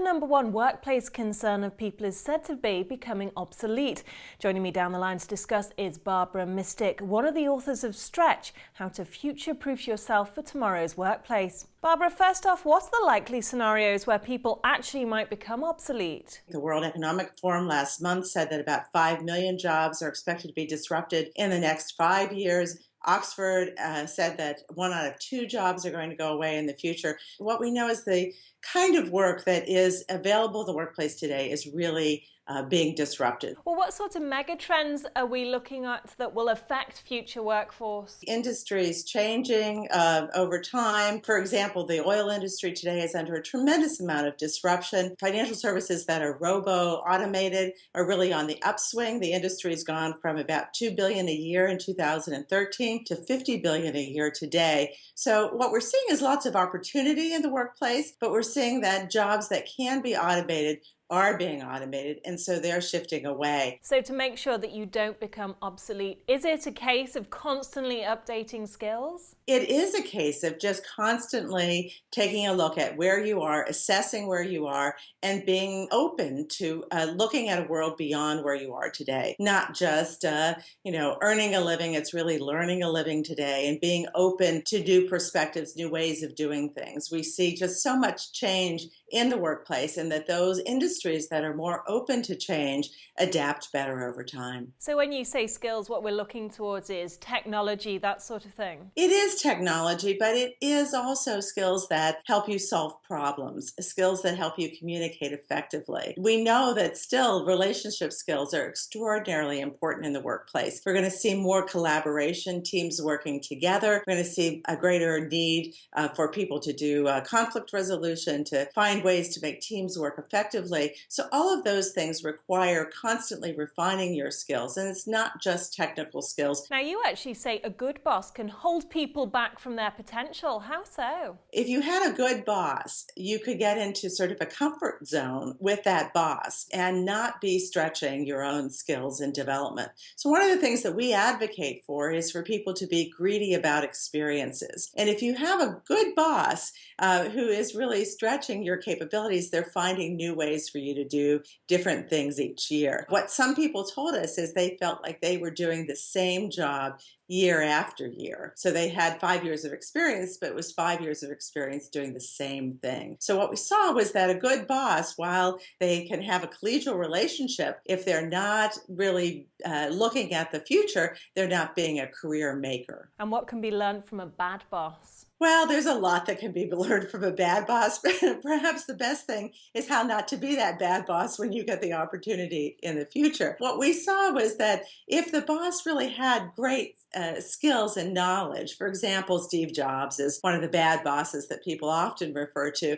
number one workplace concern of people is said to be becoming obsolete. Joining me down the line to discuss is Barbara Mistick, one of the authors of Stretch, How to Future-Proof Yourself for Tomorrow's Workplace. Barbara, first off, what's the likely scenarios where people actually might become obsolete? The World Economic Forum last month said that about 5 million jobs are expected to be disrupted in the next 5 years. Oxford said that 1 out of 2 jobs are going to go away in the future. What we know is the kind of work that is available in the workplace today is really being disrupted. Well, what sort of mega trends are we looking at that will affect future workforce? Industries changing over time. For example, the oil industry today is under a tremendous amount of disruption. Financial services that are robo-automated are really on the upswing. The industry has gone from about $2 billion a year in 2013 to $50 billion a year today. So what we're seeing is lots of opportunity in the workplace, but we're seeing that jobs that can be automated are being automated, and so they're shifting away. So to make sure that you don't become obsolete, is it a case of constantly updating skills? It is a case of just constantly taking a look at where you are, assessing where you are, and being open to looking at a world beyond where you are today. Not just, earning a living, it's really learning a living today and being open to new perspectives, new ways of doing things. We see just so much change in the workplace, and that those industries that are more open to change adapt better over time. So when you say skills, what we're looking towards is technology, that sort of thing? It is technology, but it is also skills that help you solve problems, skills that help you communicate effectively. We know that still relationship skills are extraordinarily important in the workplace. We're going to see more collaboration, teams working together. We're going to see a greater need for people to do conflict resolution, to find ways to make teams work effectively. So all of those things require constantly refining your skills, and it's not just technical skills. Now, you actually say a good boss can hold people back from their potential. How so? If you had a good boss, you could get into sort of a comfort zone with that boss and not be stretching your own skills and development. So one of the things that we advocate for is for people to be greedy about experiences. And if you have a good boss who is really stretching your capabilities, they're finding new ways for you to do different things each year. What some people told us is they felt like they were doing the same job year after year. So they had 5 years of experience, but it was 5 years of experience doing the same thing. So what we saw was that a good boss, while they can have a collegial relationship, if they're not really looking at the future, they're not being a career maker. And what can be learned from a bad boss? Well, there's a lot that can be learned from a bad boss. Perhaps the best thing is how not to be that bad boss when you get the opportunity in the future. What we saw was that if the boss really had great skills and knowledge, for example, Steve Jobs is one of the bad bosses that people often refer to.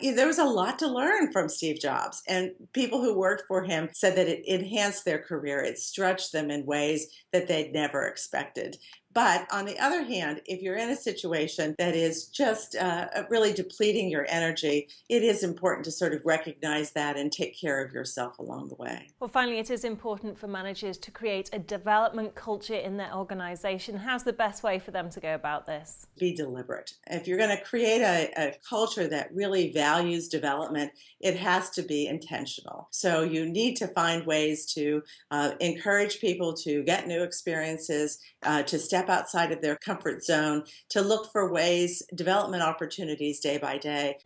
There was a lot to learn from Steve Jobs, and people who worked for him said that it enhanced their career. It stretched them in ways that they'd never expected. But on the other hand, if you're in a situation that is just really depleting your energy, it is important to sort of recognize that and take care of yourself along the way. Well, finally, it is important for managers to create a development culture in their organization. How's the best way for them to go about this? Be deliberate. If you're going to create a culture that really values development, it has to be intentional. So you need to find ways to encourage people to get new experiences, to step outside of their comfort zone, to look for ways, development opportunities day by day.